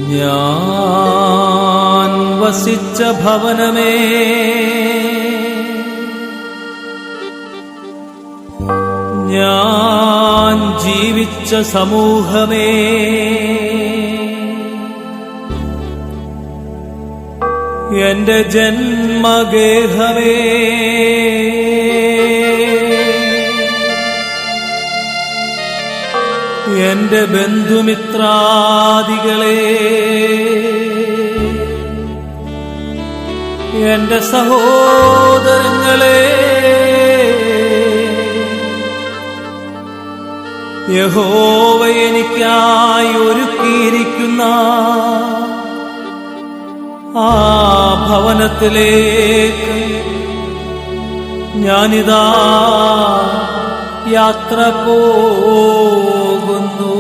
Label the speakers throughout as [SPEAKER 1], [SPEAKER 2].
[SPEAKER 1] ഞാൻ വസിച്ച ഭവനമേ, ഞാൻ ജീവിച്ച സമൂഹമേ, എന്റെ ജന്മഗേഹമേ, എന്റെ ബന്ധുമിത്രാദികളെ, എന്റെ സഹോദരങ്ങളെ, യഹോവ എനിക്കായി ഒരുക്കിയിരിക്കുന്ന ആ ഭവനത്തിലേക്ക് ഞാനിതാ യാത്ര പോകുന്നു.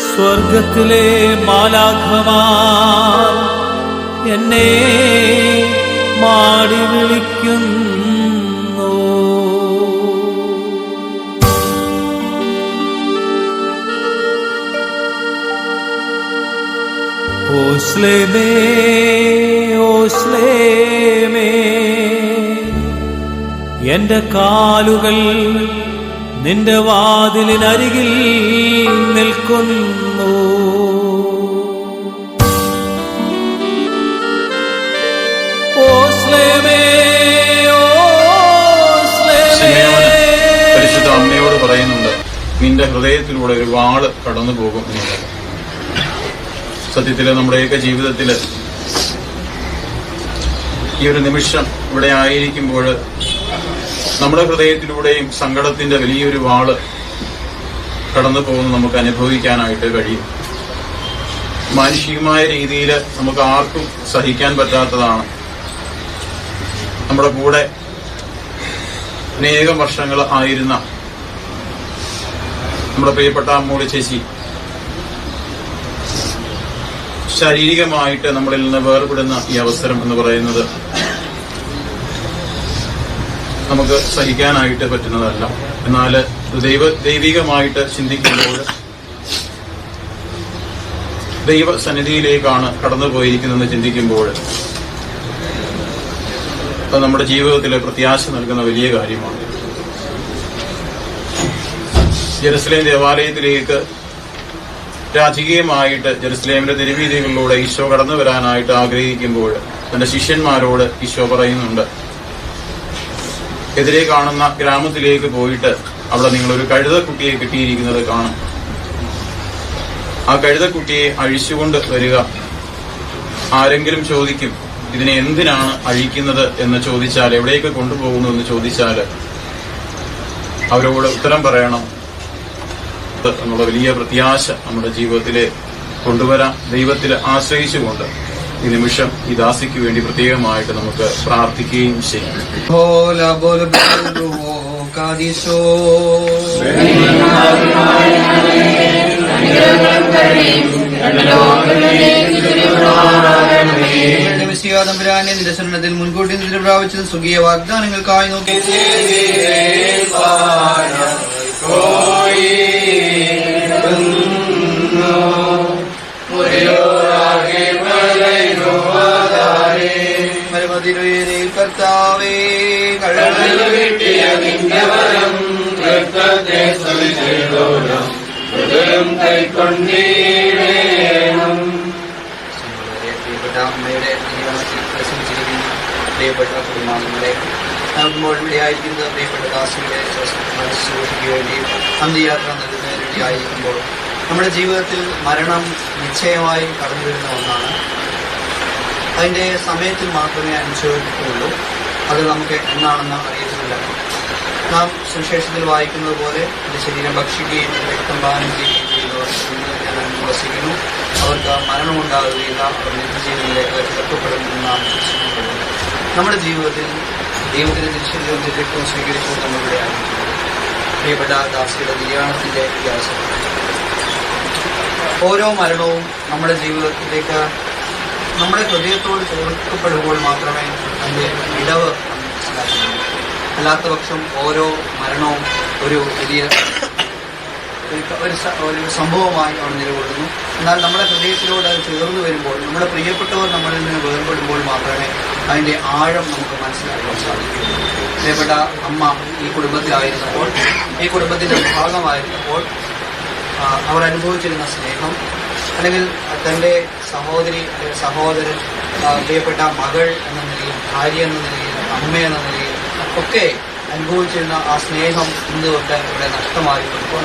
[SPEAKER 1] സ്വർഗത്തിലെ മാലാഖമാർ എന്നെ മാടി വിളിക്കുന്നു. ഓസ്ലേമേ, ഓസ്ലേമേ, എന്റെ കാലുകൾ നിന്റെ വാതിലിനരികിൽ നിൽക്കുന്നു. ഓസ്ലേമേ, ഓസ്ലേമേ.
[SPEAKER 2] പരിശുദ്ധ അമ്മയോട് പറയുന്നുണ്ട്, നിന്റെ ഹൃദയത്തിലൂടെ ഒരു വാള് കടന്നു പോകും എന്നുള്ളത്. സത്യത്തില് നമ്മുടെയൊക്കെ ജീവിതത്തില് ഈ ഒരു നിമിഷം ഇവിടെ ആയിരിക്കുമ്പോൾ നമ്മുടെ ഹൃദയത്തിലൂടെയും സങ്കടത്തിന്റെ വലിയൊരു വാള് കടന്നു പോകുന്ന നമുക്ക് അനുഭവിക്കാനായിട്ട് കഴിയും. മാനുഷികമായ രീതിയിൽ നമുക്ക് ആർക്കും സഹിക്കാൻ പറ്റാത്തതാണ്. നമ്മുടെ കൂടെ അനേകം വർഷങ്ങൾ ആയിരുന്ന നമ്മുടെ പ്രിയപ്പെട്ട അമ്മൂടി ചേച്ചി ശാരീരികമായിട്ട് നമ്മളിൽ നിന്ന് വേർപെടുന്ന ഈ അവസരം എന്ന് പറയുന്നത് നമുക്ക് സഹിക്കാനായിട്ട് പറ്റുന്നതല്ല. എന്നാൽ ദൈവികമായിട്ട് ചിന്തിക്കുമ്പോൾ ദൈവസന്നിധിയിലേക്കാണ് കടന്നുപോയിരിക്കുന്നതെന്ന് ചിന്തിക്കുമ്പോൾ അത് നമ്മുടെ ജീവിതത്തിൽ പ്രത്യാശ നൽകുന്ന വലിയ കാര്യമാണ്. ജെറുസലേം ദേവാലയത്തിലേക്ക് രാജകീയമായിട്ട് ജെറുസലേമിന്റെ തിരുവീതികളിലൂടെ ഈശോ കടന്നു വരാനായിട്ട് ആഗ്രഹിക്കുമ്പോൾ തന്റെ ശിഷ്യന്മാരോട് ഈശോ പറയുന്നുണ്ട്, എതിരെ കാണുന്ന ഗ്രാമത്തിലേക്ക് പോയിട്ട് അവിടെ നിങ്ങളൊരു കഴുതക്കുട്ടിയെ കിട്ടിയിരിക്കുന്നത് കാണും. ആ കഴുതക്കുട്ടിയെ അഴിച്ചുകൊണ്ട് വരിക. ആരെങ്കിലും ചോദിക്കും, ഇതിനെ എന്തിനാണ് അഴിക്കുന്നത് എന്ന് ചോദിച്ചാൽ, എവിടേക്ക് കൊണ്ടുപോകുന്നു എന്ന് ചോദിച്ചാൽ അവരോട് ഉത്തരം പറയണം എന്നുള്ള വലിയ പ്രത്യാശ നമ്മുടെ ജീവിതത്തിലെ കൊണ്ടുവരാം. ദൈവത്തിൽ ആശ്രയിച്ചുകൊണ്ട് ഈ നിമിഷം ഈ ദാസിക്ക് വേണ്ടി പ്രത്യേകമായിട്ട് നമുക്ക് പ്രാർത്ഥിക്കുകയും ചെയ്യാം.
[SPEAKER 3] നിരസനത്തിൽ മുൻകൂട്ടി നിദ്ര പ്രാപിച്ചത് സുഖീയ വാഗ്ദാനങ്ങൾക്കായി നോക്കി കർത്താവേ, കഴകിട്ടിയ നിന്റെ വരം രക്തത്തെ സവിശേഷോരം ഹൃദയം കൈക്കൊണ്ടീടേണം. പ്രിയപ്പെട്ട അമ്മയുടെ ജീവനത്തിൽ പ്രസംഗിച്ചിരിക്കുന്ന പ്രിയപ്പെട്ട കുടുംബാംഗങ്ങളെ നൽകുമ്പോൾ ഇവിടെയായിരിക്കുന്നത് പ്രിയപ്പെട്ട ദാസിയുടെ മനസ്സുക്ക് വേണ്ടി അന്ത്യയാത്ര നൽകുന്നതിന് വേണ്ടിയായിരിക്കുമ്പോൾ നമ്മുടെ ജീവിതത്തിൽ മരണം നിശ്ചയമായി കടന്നു വരുന്ന ഒന്നാണ്. അതിൻ്റെ സമയത്തിൽ മാത്രമേ അനുഭവിക്കുകയുള്ളൂ. അത് നമുക്ക് എന്നാണെന്ന് അറിയത്തില്ല. നാം സുവിശേഷത്തിൽ വായിക്കുന്നത് പോലെ എൻ്റെ ശരീരം ഭക്ഷിക്കുകയും രക്തം പാനം ചെയ്യുകയും ചെയ്യുന്നവർ ഞാൻ വസിക്കുന്നു, അവർക്ക് മരണമുണ്ടാകുകയില്ല, അവർ നിത്യജീവനിലേക്ക് ചേർക്കപ്പെടുമെന്ന് നാം വിശ്വസിക്കുന്നു. നമ്മുടെ ജീവിതത്തിൽ ദൈവത്തിന്റെ തിരിച്ചറിവും രക്തവും സ്വീകരിച്ചുകൊണ്ട് നമ്മളിവിടെ ആയിരിക്കും. പ്രിയപ്പെട്ട ദാസിയുടെ നിര്യാണത്തിന്റെ വ്യാസം, ഓരോ മരണവും നമ്മുടെ ജീവിതത്തിലേക്ക് നമ്മുടെ ഹൃദയത്തോട് ചേർക്കപ്പെടുമ്പോൾ മാത്രമേ അതിൻ്റെ ഇടവ് മനസ്സിലാക്കുന്നു. അല്ലാത്ത പക്ഷം ഓരോ മരണവും ഒരു വലിയ ഒരു സംഭവമായി അവിടെ നിലകൊള്ളുന്നു. എന്നാൽ നമ്മുടെ ഹൃദയത്തിലൂടെ അത് ചേർന്ന് വരുമ്പോൾ, നമ്മുടെ പ്രിയപ്പെട്ടവർ നമ്മളിൽ നിന്ന് വേർപെടുമ്പോൾ മാത്രമേ അതിന്റെ ആഴം നമുക്ക് മനസ്സിലാക്കാൻ സാധിക്കൂ. പ്രിയപ്പെട്ട അമ്മ ഈ കുടുംബത്തിലായിരുന്നപ്പോൾ, ഈ കുടുംബത്തിന്റെ ഭാഗമായിരുന്നപ്പോൾ അവർ അനുഭവിച്ചിരുന്ന സ്നേഹം, അല്ലെങ്കിൽ തൻ്റെ സഹോദരി അല്ലെങ്കിൽ സഹോദരൻ, പ്രിയപ്പെട്ട മകൾ എന്ന നിലയിൽ, ഭാര്യ എന്ന നിലയിൽ, അമ്മ എന്ന നിലയിൽ ഒക്കെ അനുഭവിച്ചിരുന്ന ആ സ്നേഹം ഇന്ന് തൊട്ട് ഇവിടെ നഷ്ടമായിരിക്കുമ്പോൾ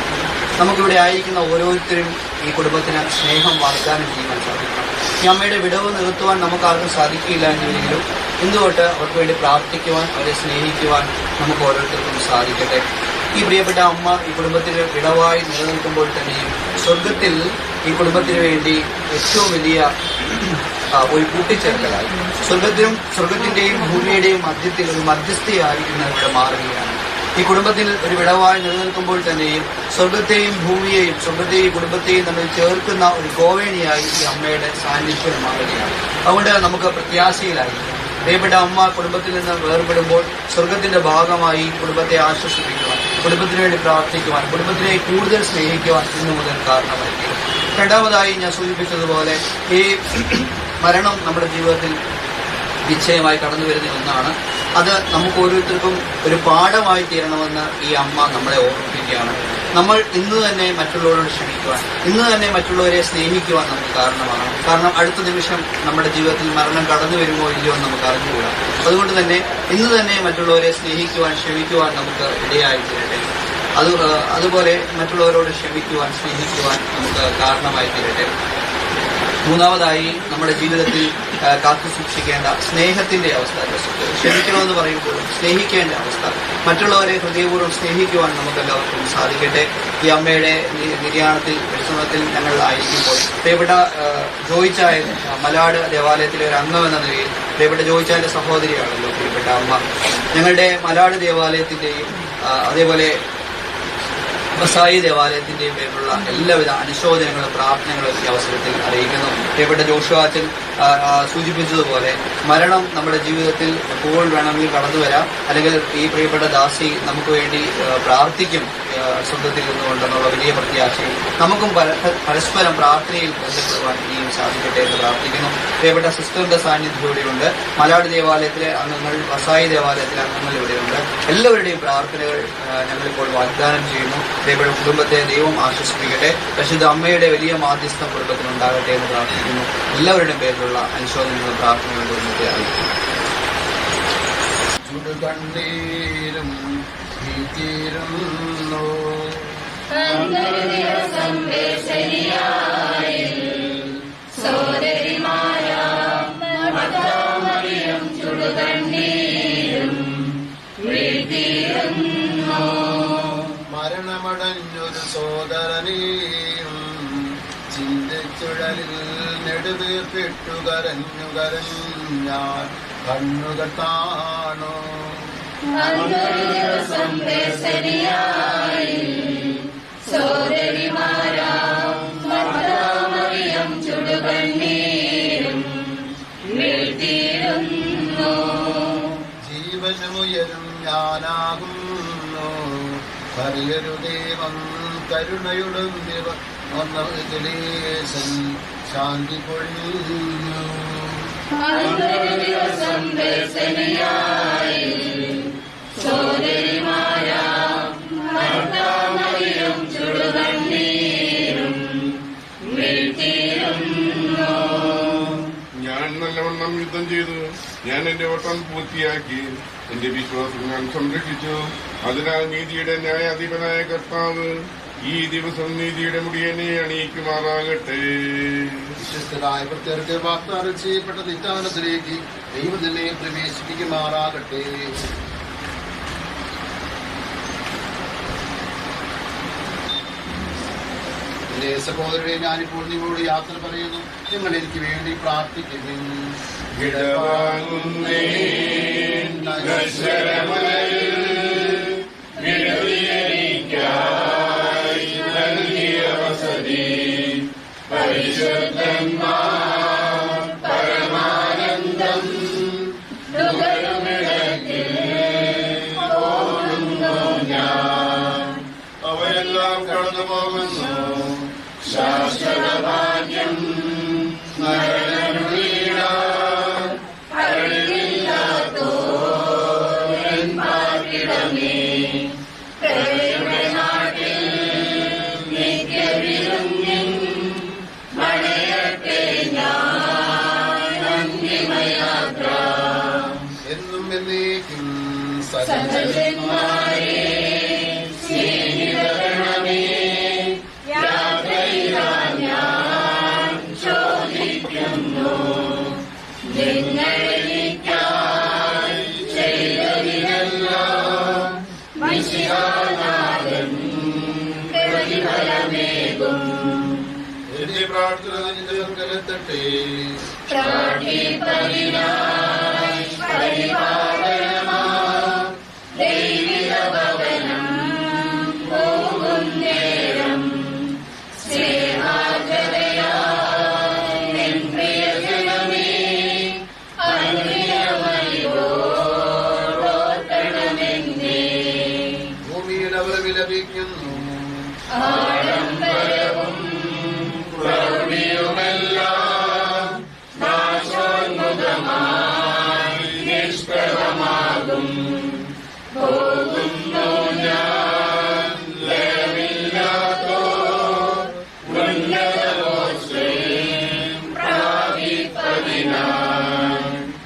[SPEAKER 3] നമുക്കിവിടെ ആയിരിക്കുന്ന ഓരോരുത്തരും ഈ കുടുംബത്തിന് സ്നേഹം വാഗ്ദാനം ചെയ്യാൻ സാധിക്കണം. ഈ അമ്മയുടെ വിടവ് നികത്തുവാൻ നമുക്ക് ആർക്കും സാധിക്കില്ല എന്നുണ്ടെങ്കിലും ഇന്ന് തൊട്ട് അവർക്ക് വേണ്ടി പ്രാർത്ഥിക്കുവാൻ, അവരെ സ്നേഹിക്കുവാൻ നമുക്ക് ഓരോരുത്തർക്കും സാധിക്കട്ടെ. ഈ പ്രിയപ്പെട്ട അമ്മ ഈ കുടുംബത്തിന് വിടവായി നിലനിൽക്കുമ്പോൾ തന്നെയും സ്വർഗത്തിൽ ഈ കുടുംബത്തിന് വേണ്ടി ഏറ്റവും വലിയ ഒരു കൂട്ടിച്ചേർക്കലായി സ്വർഗത്തിന്റെയും ഭൂമിയുടെയും മധ്യത്തിൽ ഒരു മധ്യസ്ഥയായി ഇന്ന് ഇവിടെ മാറുകയാണ്. ഈ കുടുംബത്തിൽ ഒരു വിടവായി നിലനിൽക്കുമ്പോൾ തന്നെയും സ്വർഗത്തെയും ഭൂമിയെയും, സ്വർഗത്തെയും കുടുംബത്തെയും തമ്മിൽ ചേർക്കുന്ന ഒരു ഗോവേണിയായി ഈ അമ്മയുടെ സാന്നിധ്യം മാറുകയാണ്. അതുകൊണ്ട് നമുക്ക് പ്രത്യാശയിലായിരിക്കും. പ്രിയപ്പെട്ട അമ്മ കുടുംബത്തിൽ നിന്ന് വേർപെടുമ്പോൾ സ്വർഗത്തിന്റെ ഭാഗമായി കുടുംബത്തെ ആശ്വസിപ്പിക്കുവാൻ, കുടുംബത്തിന് വേണ്ടി പ്രാർത്ഥിക്കുവാൻ, കുടുംബത്തിനെ കൂടുതൽ സ്നേഹിക്കുവാൻ ഇന്നു മുതൽ കാരണമായിരിക്കും. രണ്ടാമതായി ഞാൻ സൂചിപ്പിച്ചതുപോലെ ഈ മരണം നമ്മുടെ ജീവിതത്തിൽ നിശ്ചയമായി കടന്നു വരുന്ന ഒന്നാണ്. അത് നമുക്ക് ഓരോരുത്തർക്കും ഒരു പാഠമായി തീരണമെന്ന് ഈ അമ്മ നമ്മളെ ഓർമ്മിപ്പിക്കുകയാണ്. നമ്മൾ ഇന്ന് തന്നെ മറ്റുള്ളവരോട് ക്ഷമിക്കുവാൻ, ഇന്ന് തന്നെ മറ്റുള്ളവരെ സ്നേഹിക്കുവാൻ നമുക്ക് കാരണമാണ്. കാരണം അടുത്ത നിമിഷം നമ്മുടെ ജീവിതത്തിൽ മരണം കടന്നു വരുമോ ഇല്ലയോ എന്ന് നമുക്ക് അറിഞ്ഞുകൂടാ. അതുകൊണ്ട് തന്നെ ഇന്ന് തന്നെ മറ്റുള്ളവരെ സ്നേഹിക്കുവാൻ, ക്ഷമിക്കുവാൻ നമുക്ക് ഇടയായി തീരട്ടെ. അതുപോലെ മറ്റുള്ളവരോട് ക്ഷമിക്കുവാൻ, സ്നേഹിക്കുവാൻ നമുക്ക് കാരണമായി തീരട്ടെ. മൂന്നാമതായി നമ്മുടെ ജീവിതത്തിൽ കാത്തു സൂക്ഷിക്കേണ്ട സ്നേഹത്തിന്റെ അവസ്ഥ, ക്ഷമിക്കണമെന്ന് പറയുമ്പോഴും സ്നേഹിക്കേണ്ട അവസ്ഥ, മറ്റുള്ളവരെ ഹൃദയപൂർവ്വം സ്നേഹിക്കുവാൻ നമുക്കെല്ലാവർക്കും സാധിക്കട്ടെ. ഈ അമ്മയുടെ നിര്യാണത്തിൽ പരിശ്രമത്തിൽ ഞങ്ങൾ ആയിരിക്കുമ്പോൾ പ്രിയപ്പെട്ട ജോയിച്ചായ മലാട് ദേവാലയത്തിലെ ഒരു അംഗം എന്ന നിലയിൽ, പ്രിയപ്പെട്ട ജോയിച്ചായന്റെ സഹോദരിയാണല്ലോ പ്രിയപ്പെട്ട അമ്മ, ഞങ്ങളുടെ മലാട് ദേവാലയത്തിന്റെയും അതേപോലെ വസായി ദേവാലയത്തിന്റെയും പേരിലുള്ള എല്ലാവിധ അനുശോചനങ്ങളും പ്രാർത്ഥനകളും ഈ അവസരത്തിൽ അറിയിക്കുന്നു. പ്രിയപ്പെട്ട ജോഷുവാച്ചൻ സൂചിപ്പിച്ചതുപോലെ മരണം നമ്മുടെ ജീവിതത്തിൽ എപ്പോൾ വേണമെങ്കിൽ കടന്നു വരാം. അല്ലെങ്കിൽ ഈ പ്രിയപ്പെട്ട ദാസി നമുക്ക് വേണ്ടി പ്രാർത്ഥിക്കും സ്വന്തത്തിൽ നിന്നുകൊണ്ടെന്നുള്ള വലിയ പ്രത്യാശയും നമുക്കും പരസ്പരം പ്രാർത്ഥനയിൽ ബന്ധപ്പെടുവാൻ ഇനിയും സാധിക്കട്ടെ എന്ന് പ്രാർത്ഥിക്കുന്നു. പ്രിയപ്പെട്ട സിസ്റ്ററിന്റെ സാന്നിധ്യം ഇവിടെയുണ്ട്. മലാട് ദേവാലയത്തിലെ അംഗങ്ങൾ, വസായി ദേവാലയത്തിലെ അംഗങ്ങൾ ഇവിടെയുണ്ട്. എല്ലാവരുടെയും പ്രാർത്ഥനകൾ ഞങ്ങളിപ്പോൾ വാഗ്ദാനം ചെയ്യുന്നു. പ്രിയപ്പെട്ട കുടുംബത്തെ ദൈവം ആശ്വസിപ്പിക്കട്ടെ. പരിശുദ്ധ അമ്മയുടെ വലിയ മാധ്യസ്ഥം കുടുംബത്തിനുണ്ടാകട്ടെ എന്ന് പ്രാർത്ഥിക്കുന്നു. എല്ലാവരുടെയും പേരിലുള്ള അനുശോചനങ്ങളും പ്രാർത്ഥനകളും കുടുംബത്തെ അറിയിക്കുന്നു.
[SPEAKER 4] മരണമടഞ്ഞൊരു സോദരനെയും ചിന്തച്ചുഴലിൽ നെടുവീർപ്പിട്ടു കരഞ്ഞു കരഞ്ഞാൽ കണ്ണുകൾ താണോ. ജീവനുയരും ഞാനാകുന്നു ഹരിയൊരു ദൈവം കരുണയുടെ ഒന്നേശൻ ശാന്തി പൊഴിഞ്ഞു.
[SPEAKER 5] ഞാൻ നല്ലവണ്ണം യുദ്ധം ചെയ്തു, ഞാൻ എന്റെ ഓട്ടം പൂർത്തിയാക്കി, എന്റെ വിശ്വാസം ഞാൻ സംരക്ഷിച്ചു. അതിനാൽ നീതിയുടെ ന്യായാധിപനായ കർത്താവ് ഈ ദിവസം നീതിയുടെ മുടിയനെ അണിയിക്കുമാറാകട്ടെ.
[SPEAKER 4] വിശ്വസ്തരായ പ്രത്യർക്ക് വാഗ്ദാനം ചെയ്യപ്പെട്ട നിത്യാനത്തിലേക്ക് ദൈവം തന്നെ പ്രവേശിപ്പിക്കുമാറാകട്ടെ. എന്റെ സഹോദരരെ, ഞാനിപ്പോൾ നിങ്ങളോട് യാത്ര പറയുന്നു. നിങ്ങൾ എനിക്ക് വേണ്ടി പ്രാർത്ഥിക്കുന്നു.
[SPEAKER 5] അവരെല്ലാം കടന്നു
[SPEAKER 4] കടന്നു പോകുന്നു. ശാശ്വത ഭാഗ്യം എന്നും എന്നേക്കും സജ്ജന്മാരെ സ്നേഹിതരണമേ, യാത്രയിലാൻ ഞാൻ ചോദിക്കുന്നു. നിങ്ങളെനിക്കായി ചെയ്തതിനെല്ലാം മിശിഹാനാഥൻ പ്രതിഫലമേകും. എന്റെ പ്രാർത്ഥന നിന്റെ പക്കലെത്തട്ടെ. പ്രാർത്ഥിപ്പതിനായി പരിപാലനമാം ദൈവിക ഭവനം പോകുന്നേരം സ്നേഹാർദ്രതയാൽ നിൻ പ്രിയജനമേ അനുഗ്രഹമയോർക്കണമെന്നേ. ഭൂമിയിൽ അവർ വിലപിക്കുന്നു. ആഡംബരവും പ്രൗഢിയുമെല്ലാം നാശോന്മുഖമായി നിഷ്പ്രഭമാകും. പോകുന്നു ഞാൻ ലയമില്ലാത്തോ ഉന്നതമോക്ഷേം പ്രാപിപ്പതിനായി.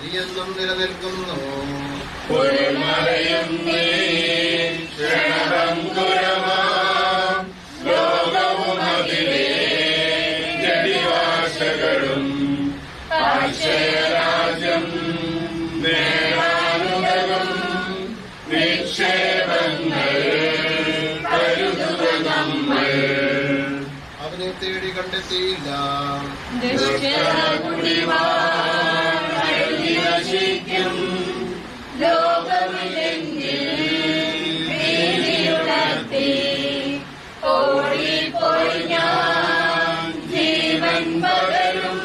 [SPEAKER 4] നീയെന്നും നിലനിൽക്കുന്നു. പൊരുമലയും നീ ക്ഷണഭംഗുരമാം ലോകവും അതിലേ ജടിവാശകളും ആശയരാജ്യം നേടാനുതകും നിക്ഷേപങ്ങൾ കരുതുക നമ്മൾ. അവനെ തേടി കണ്ടെത്തിയില്ല. നശിക്കും ലോകമില്ലെങ്കിൽ ഭീതിയുണർത്തി ഓടിപ്പോയി ഞാൻ ജീവൻ പകരും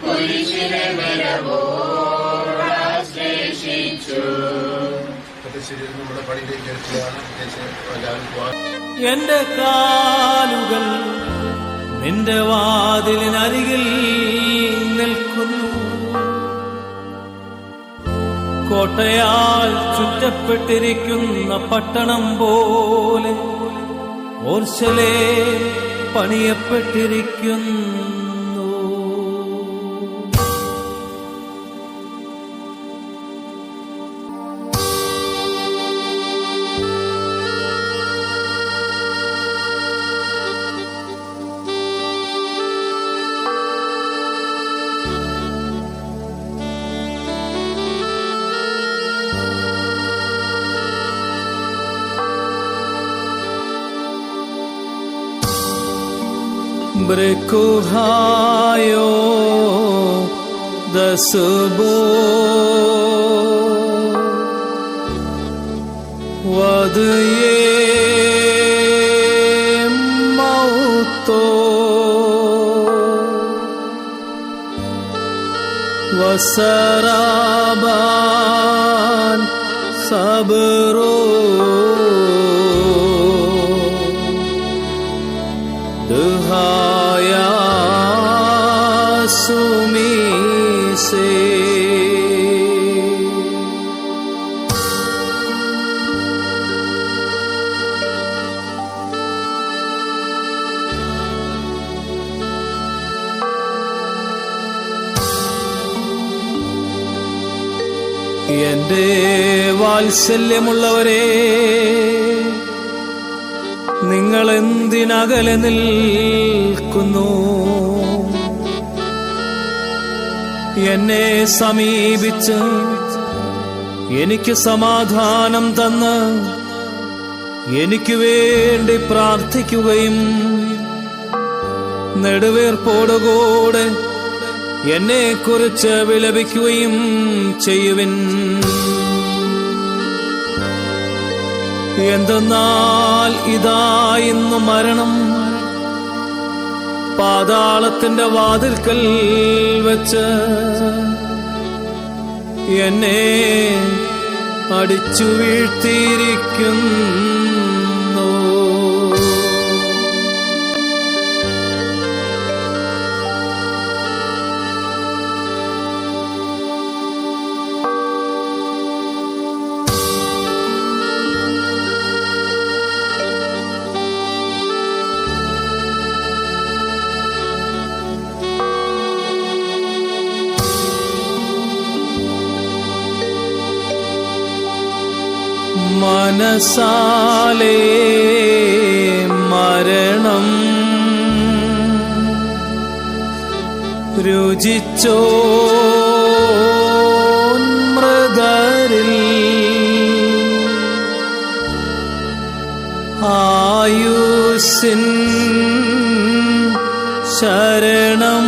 [SPEAKER 4] കുരിശിനെ ബലവോടാശ്ലേഷിച്ചു. നമ്മുടെ പണിയിലേക്ക് എത്തുകയാണ്.
[SPEAKER 1] എന്റെ കാലുകൾ നിന്റെ വാതിലിനരികിൽ നിൽക്കുന്നു. കോട്ടയാൽ ചുറ്റപ്പെട്ടിരിക്കുന്ന പട്ടണം പോലെ ഓർശലേം പണിയപ്പെട്ടിരിക്കുന്നു. Brekuhayo dasbo wadye mauto wasaraban sabro Duhaya sumise എന്റെ വാത്സല്യമുള്ളവരെ, നിങ്ങൾ എന്തിനകലെ നിൽക്കുന്നു? എന്നെ സമീപിച്ച് എനിക്ക് സമാധാനം തന്ന് എനിക്ക് വേണ്ടി പ്രാർത്ഥിക്കുകയും നെടുവീർപ്പോടുകൂടെ എന്നെക്കുറിച്ച് വിലപിക്കുകയും ചെയ്യുവിൻ. എന്തെന്നാൽ ഇതാ ഇന്നു മരണം പാതാളത്തിന്റെ വാതിൽക്കൽ വെച്ച് എന്നെ അടിച്ചു വീഴ്ത്തിയിരിക്കുന്നു. മനസാലേ മരണം രുചിച്ചോ മൃഗരിൽ ആയുസ്സിൻ ശരണം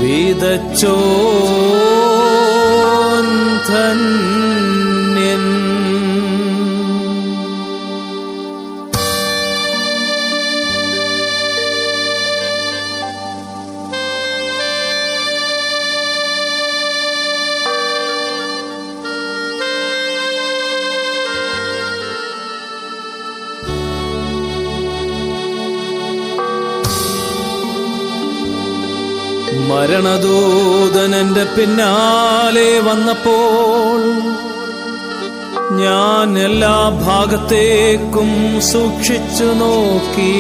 [SPEAKER 1] വിതച്ചോൻ ധന്യൻ. മരണദൂതൻ എന്റെ പിന്നാലെ വന്നപ്പോൾ ഞാൻ എല്ലാ ഭാഗത്തേക്കും സൂക്ഷിച്ചു നോക്കി.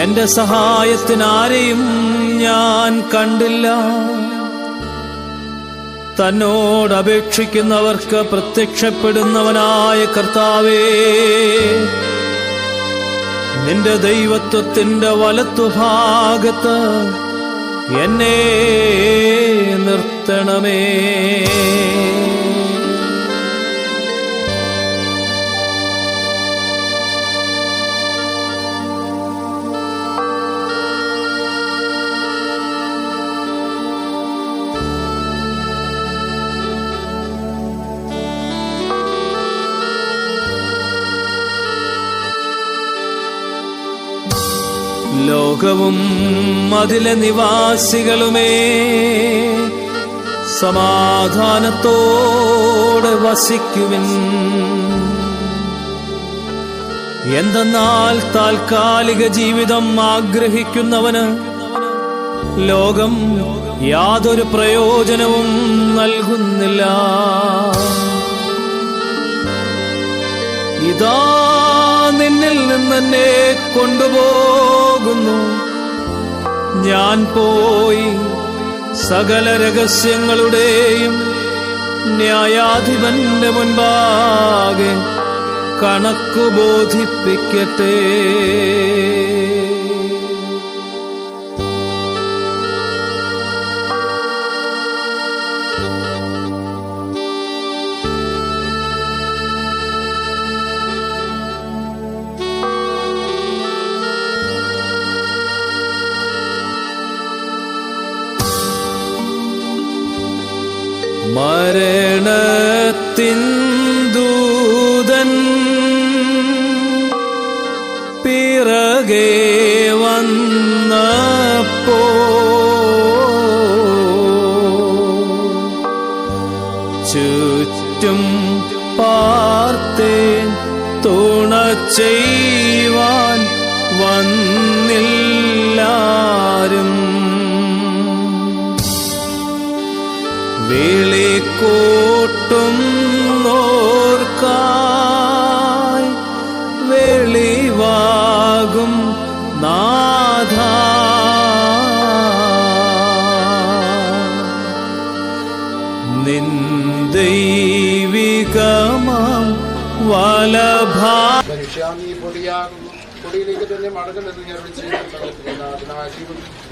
[SPEAKER 1] എന്റെ സഹായത്തിനാരെയും ഞാൻ കണ്ടില്ല. തന്നോട് അപേക്ഷിക്കുന്നവർക്ക് പ്രത്യക്ഷപ്പെടുന്നവനായ കർത്താവേ, നിന്റെ ദൈവത്വത്തിന്റെ വലത്തുഭാഗത്ത് എന്നെ നിർത്തണമേ. ലോകവും അതിലെ നിവാസികളുമേ, സമാധാനത്തോടെ വസിക്കുവിൻ. എന്തെന്നാൽ താൽക്കാലിക ജീവിതം ആഗ്രഹിക്കുന്നവന് ലോകം യാതൊരു പ്രയോജനവും നൽകുന്നില്ല. ഇതാ നിന്നിൽ നിന്നെന്നെ കൊണ്ടുപോകുന്നു. ഞാൻ പോയി സകല രഹസ്യങ്ങളുടെയും ന്യായാധിപന്റെ മുൻപാകെ കണക്കു ബോധിപ്പിക്കട്ടെ. മരണത്തിൻ ദൂതൻ പിറകെ വന്നപ്പോ ചുറ്റും പാർത്തേൻ തുണ ചെയ്യുവാൻ വന്നില്ലാരും. വിളിക്കൂട്ടും നോർക്കായി വെളിവാകും നാഥ, നിൻ ദൈവികമാം വലഭാ.
[SPEAKER 4] മനുഷ്യാമീ പൊടിയാകുന്നു, പൊടിയിലേക്ക് തന്നെ മടങ്ങുമെന്ന് ഞാൻ വിളിച്ചു.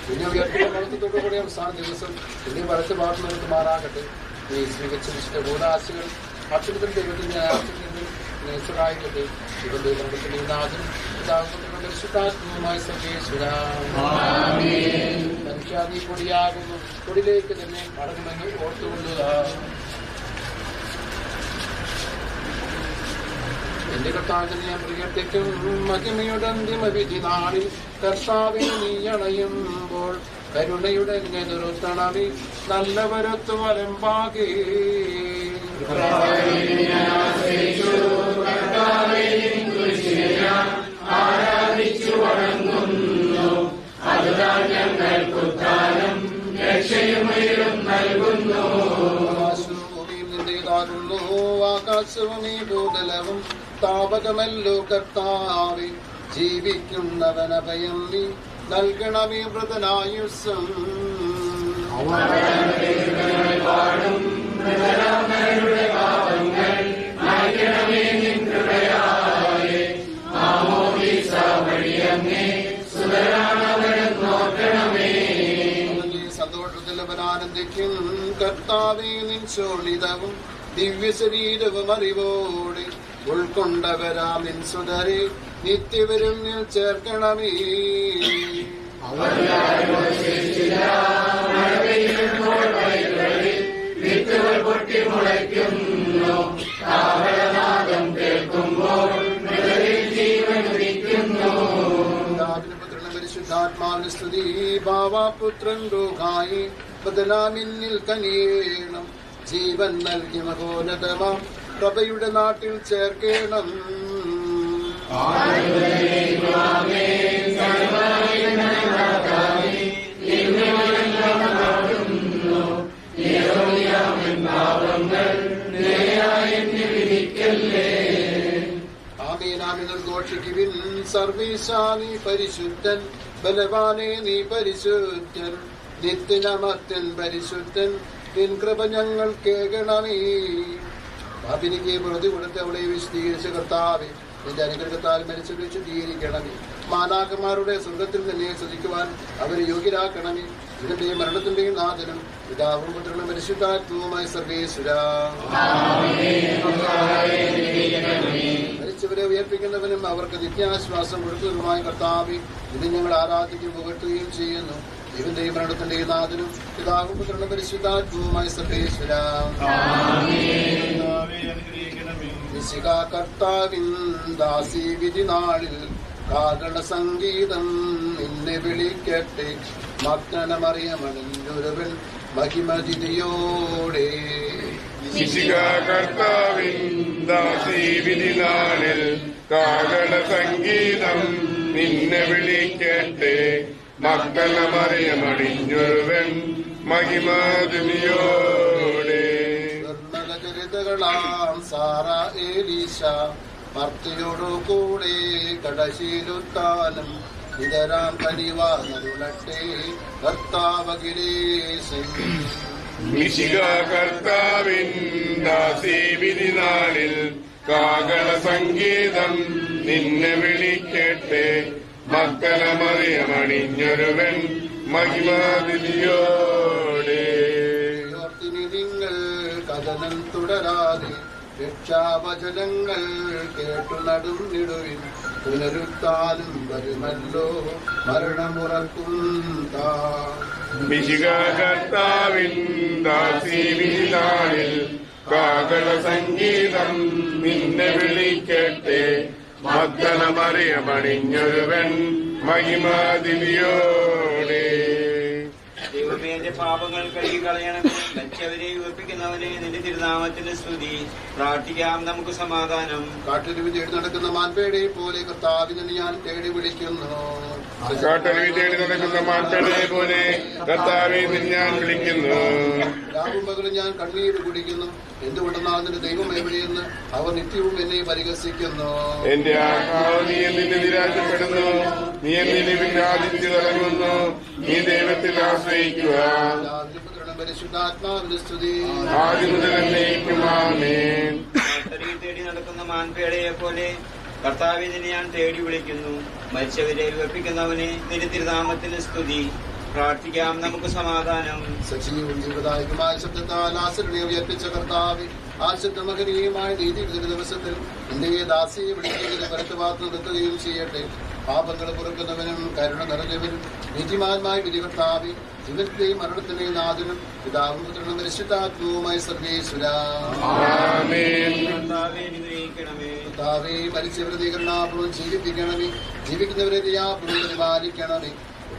[SPEAKER 4] പിന്നെ ഉയർത്തിയ മണത്തോടുകൂടി അവസാന ദിവസം പിന്നെ വലത്ത് ഭാഗത്ത് നിർത്തുമാറാകട്ടെ. നീ മികച്ച വിശുദ്ധ ഭൂതാശകൾ അത്യുന്നതൻ ദൈവത്തിൽ ഞാൻ ആശ്രയിക്കട്ടെ. ഇവൻ ദൈവത്തിന്റെ നാഥനും പരിശുദ്ധാത്മവുമായി മനുഷ്യാമീ പൊടിയാകുന്നു, പൊടിയിലേക്ക് തന്നെ മടങ്ങുമെന്ന് ഓർത്തുകൊള്ളുക. എന്റെ കർത്താവിനെ ഞാൻ പ്രിയത്തേക്കും മഹിമയുടെ അന്തിമ വിധി നാളിൽ കർത്താവിനെ നീ അണയുമ്പോൾ കരുണയുടെ നിർത്തണമേ നല്ലവരത്തു വലമ്പാകേ. ആരാധിച്ചു വണങ്ങുന്നു, അതിനാൽ ഞങ്ങൾക്കുദ്ധാരം രക്ഷയുമേലും നൽകുന്നു. നിന്റേതാകുന്നു ആകാശവും ഈ ഭൂതലവും താപകമല്ലോ കർത്താവേ. ജീവിക്കുന്നവനഭയം നീ നൽകണമേ വ്രതനായുസ്സം. സന്തോഷത്തിൽ ആനന്ദിക്കും കർത്താവേ, നിൻ ശോണിതവും ദിവ്യ ശരീരവും അറിവോടെ ഉൾക്കൊണ്ടവരാം നിൻ സുതരെ നിത്യവരും നിൽ ചേർക്കണമേ. പരിശുദ്ധാത്മാവിന് സ്തുതി. ഭാവാപുത്രൻ രൂഹായി ബദലാമിന്നിൽ കനിയേണം. ജീവൻ നൽകി മഹോന്നതമാം പ്രഭയുടെ നാട്ടിൽ ചേർക്കേണം. ആമീനാമികൾ ഘോഷിക്കുവിൻ. സർവീസാ നീ പരിശുദ്ധൻ, ബലവാനെ നീ പരിശുദ്ധൻ, നിത്യനമർത്തൻ പരിശുദ്ധൻ, നിൻ കൃപ ഞങ്ങൾ കേൾക്കണമേ. പാപിനിക്ക് പ്രതി കൊടുത്ത് അവളെ വിശദീകരിച്ച കർത്താവേ, നിന്റെ അനുഗ്രഹത്താൽ മരിച്ചു വിശദീകരിക്കണമേ. മാലാഖമാരുടെ സ്വർഗത്തിൽ നിന്നെ സ്തുതിക്കുവാൻ അവരെ യോഗ്യരാക്കണമേ. ഇതിന്റെയും മരണത്തിന്റെയും നാഥനും പിതാവും പുത്രനും പരിശുദ്ധാത്മാവുമായ സർവേശ്വരാ. മരിച്ചവരെ ഉയർപ്പിക്കുന്നവനും അവർക്ക് നിത്യാശ്വാസം കൊടുത്തവരുമായ കർത്താവേ, ഇത് ഞങ്ങൾ ആരാധിക്കുകയും പുകഴ്ത്തുകയും ചെയ്യുന്നു. ഇവന്റെയും മരണത്തിന്റെയും നാഥനും പിതാവും പുത്രനും പരിശുദ്ധാത്മാവുമായ സർവേശ്വരാ. കർത്താവിൻ ദാസി വിധി നാളിൽ കാകള സംഗീതം നിന്നെ വിളിക്കട്ടെ. മഗ്നമറിയമണിഞ്ഞൊരുവൻ മഹിമതിഥിയോടെ.
[SPEAKER 5] കർത്താവിൻ ദാസി വിധി നാളിൽ കാകള സംഗീതം നിന്നെ വിളിക്കട്ടെ. മഗ്നമറിയമണിഞ്ഞൊരുവൻ മഹിമതിഥിയോടെ.
[SPEAKER 4] ചരിതകളാം സാറ ഏലീശ മർത്തിയോടു കൂടെ കടശീലുത്താനും ഇതരാം കനിവാനരുളട്ടെ കർത്താവകിലേശൻ.
[SPEAKER 5] കർത്താവിൻ ദാസി വിധി നാളിൽ കാകള സംഗീതം നിന്നെ വിളിക്കട്ടെ. മക്കളമറിയമണിഞ്ഞൊരുവൻ മഹിമാതിഥിയോടെ.
[SPEAKER 4] നിങ്ങൾ കഥനം തുടരാതെ രക്ഷാവചനങ്ങൾ കേട്ടു നടുന്നിടുവിൻ. പുനരുത്താനും വരുമല്ലോ മരണമുറക്കും
[SPEAKER 5] കർത്താവിൻ ദാസി വിധി നാളിൽ കാകള സംഗീതം നിന്നെ വിളിക്കട്ടെ. മക്കളമറിയമണിഞ്ഞൊരുവൻ മഹിമാതിഥിയോടെ.
[SPEAKER 6] ദൈവമേ, എന്റെ പാപങ്ങൾ കഴുകി കളയണമേ. മരിച്ചവരെ ഉയർപ്പിക്കുന്നവനെ നിന്റെ തിരുനാമത്തിന് സ്തുതി. പ്രാർത്ഥിക്കാം, നമുക്ക് സമാധാനം.
[SPEAKER 4] കാട്ടരുവി തേടി നടക്കുന്ന മാൻപേടെ പോലെ കർത്താവിനെ ഞാൻ തേടി വിളിക്കുന്നു.
[SPEAKER 5] കാട്ടരുവി തേടി നടക്കുന്ന മാൻപേടെ പോലെ കർത്താവെ ഞാൻ വിളിക്കുന്നു.
[SPEAKER 4] രാവും പകലും ഞാൻ കണ്ണീര് കുടിക്കുന്നു. എന്തുകൊണ്ടെന്നാൽ നിന്റെ ദൈവം എവിടെയെന്ന് അവർ നിത്യവും എന്നെ പരിഹസിക്കുന്നു.
[SPEAKER 5] എന്റെ ആത്മാവ് നീ എന്നിന്റെ നിരാശപ്പെടുന്നു. നീ എന്നിനെ വിരാജിച്ചു തുടങ്ങുന്നു. നീ ദൈവത്തിൽ ആശ്രയിക്കുക.
[SPEAKER 4] പരിശുദ്ധാത്മാവിന്റെ സ്തുതി.
[SPEAKER 5] ആദ്യം മുതൽ എന്നേക്കും ആമേൻ.
[SPEAKER 6] തേടി നടക്കുന്ന മാൻപേടയെ പോലെ കർത്താവിനെ ഞാൻ തേടി വിളിക്കുന്നു. മരിച്ചവരെ ഉയർപ്പിക്കുന്നവനെ നിന്റെ തിരുനാമത്തിന് സ്തുതി. പ്രാർത്ഥിക്കാം, നമുക്ക് സമാധാനം.
[SPEAKER 4] സജീവവും ജീവദായകമായ ശബ്ദത്താൽ ആശ്രയെ ഉയർപ്പിച്ച കർത്താവ്, ആ ശബ്ദമഹനീയമായ നീതിയുടെ ദിവസത്തിൽ എന്റെ ദാസിയെ വിളിക്കുകയും വരത്തുവാർത്ത നിർത്തുകയും ചെയ്യട്ടെ. പാപങ്ങൾ പുറക്കുന്നവനും കരുണ നിറഞ്ഞവനും നീതിമാന്മായ വിധികർത്താവി, ജീവിതത്തെയും മരണത്തിന്റെയും നാഥനും പിതാവും പുത്രനും പരിശുദ്ധാത്മാവുമായ സർവേശ്വരാ. കർത്താവേ, മരിച്ചവരെ നീകരണാപൂർവ്വം ജീവിപ്പിക്കണമേ. ജീവിക്കുന്നവരെ ദയാപൂർവ്വം പരിപാലിക്കണമേ.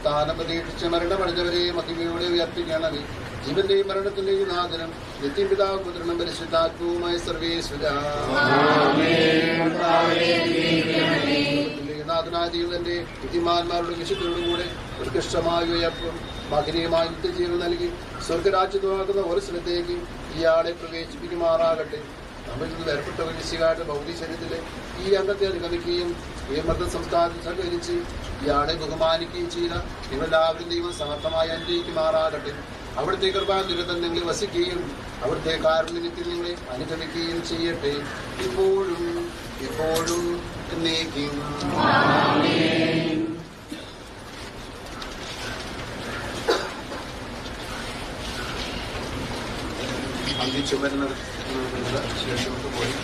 [SPEAKER 4] താനം പ്രതീക്ഷിച്ച് മരണമടഞ്ഞവരെ മഹിമയോടെ ഉയർപ്പിക്കണമേ. ജീവന്റെയും മരണത്തിന്റെയും നാഥനും നിത്യം പിതാവും പുത്രനും പരിശുദ്ധാത്മാവുമായ സർവേശ്വരാ. നാഥനായ ദൈവത്തിന്റെ വിധിമാന്മാരുടെ വിശുദ്ധരോടുകൂടെ ഉത്കൃഷ്ടമായ ഉയർപ്പും മകനീയമായ നിത്യജീവൻ നൽകി സ്വർഗരാജ്യത്വമാക്കുന്ന ഒരു സ്ഥലത്തേക്ക് ഇയാളെ പ്രവേശിപ്പിക്കുമാറാകട്ടെ. നമ്മിൽ നിന്ന് വേർപെട്ട വിശികാരുടെ ഭൗതിക ശരീരത്തിലെ ഈ അംഗത്തെ അനുഗമിക്കുകയും ഉയമർദ്ദ സംസ്ഥാനത്തിൽ സഹകരിച്ച് ഇയാളെ ബഹുമാനിക്കുകയും ചെയ്ത നിങ്ങളെല്ലാവരും ദൈവം സമർത്ഥമായി അനുഗ്രഹിക്കുമാറാകട്ടെ. അവിടുത്തെ കൃപാതിരത്തിൽ നിങ്ങൾ വസിക്കുകയും അവിടുത്തെ കാരുണ്യത്തിൽ നിങ്ങളെ അനുഗമിക്കുകയും ചെയ്യട്ടെ, ഇപ്പോഴും എപ്പോഴും എന്നേക്കും. അന്തിച്ചുമരുന്ന ശേഷം പോയി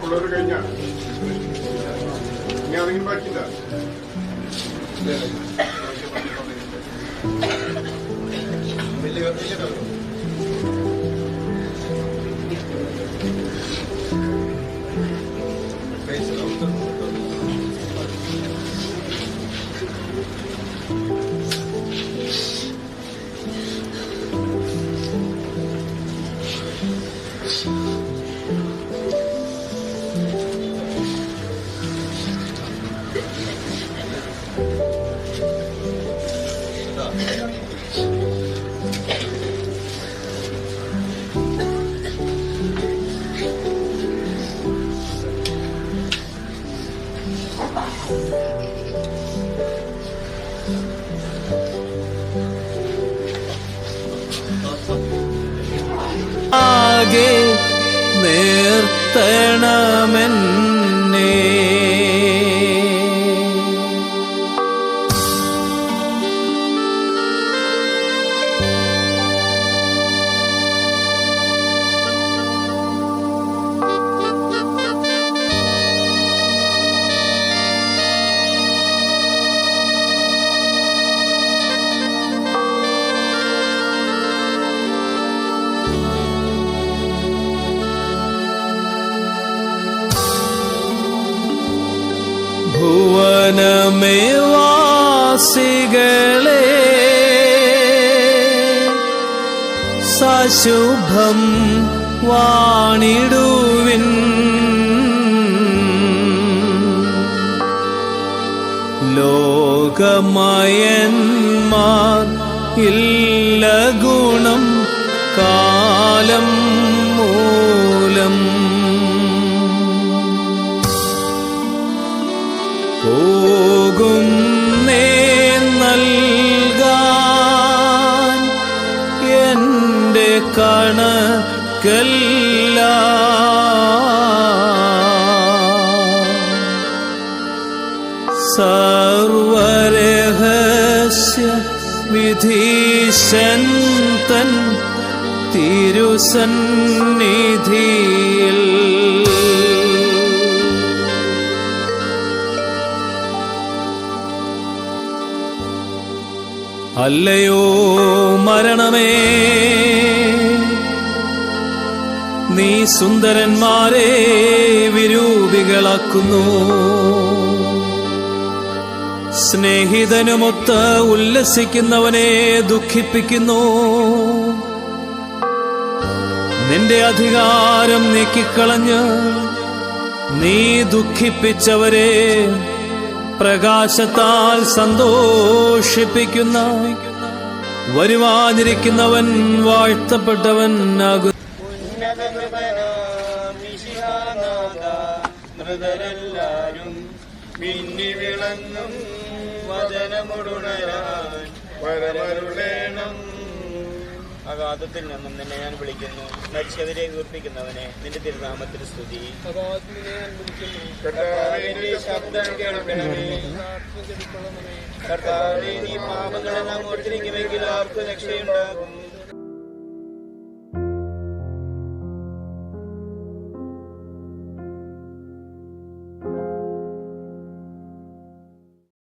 [SPEAKER 5] പിള്ളേർ കഴിഞ്ഞ ഇനി അതെങ്കിലും ബാക്കിയില്ല.
[SPEAKER 1] ആകെ നിർത്തണമെന്നേ. ഭുവനമേവാസികളെ സശുഭം വാണിടുവിൻ. ലോകമയന്മാർ ഇല്ല ഗുണം കാലം മൂലം. പോകുന്നേ നൽകാൻ എന്റെ കണക്കല്ല. സർവരഹസ്യ വിധീശൻ തൻ തിരുസന്നിധിയിൽ അല്ലയോ മരണമേ, നീ സുന്ദരന്മാരെ വിരൂപികളാക്കുന്നു. സ്നേഹിതനുമൊത്ത് ഉല്ലസിക്കുന്നവനെ ദുഃഖിപ്പിക്കുന്നു. നിന്റെ അധികാരം നീക്കിക്കളഞ്ഞ് നീ ദുഃഖിപ്പിച്ചവരെ പ്രകാശത്താൽ സന്തോഷിപ്പിക്കുന്ന വരുവാനിരിക്കുന്നവൻ വാഴ്ത്തപ്പെട്ടവൻ ആകുന്നു.
[SPEAKER 6] മൃതരെല്ലാരും മിന്നി വിളങ്ങും വചനമുടുണരാൻ വരവരുളേണം. അഗാധത്തിൽ നിന്നും നിന്നെ ഞാൻ വിളിക്കുന്നു. മരിച്ചവരെ ഉയർപ്പിക്കുന്നവനെ നിന്റെ തിരുനാമത്തിൽ സ്തുതി. ശബ്ദം കേൾക്കണമേ. കർത്താവേ, നീ പാപങ്ങളെല്ലാം ഓർത്തിരിക്കുമെങ്കിൽ ആർക്ക് രക്ഷയുണ്ടാകും?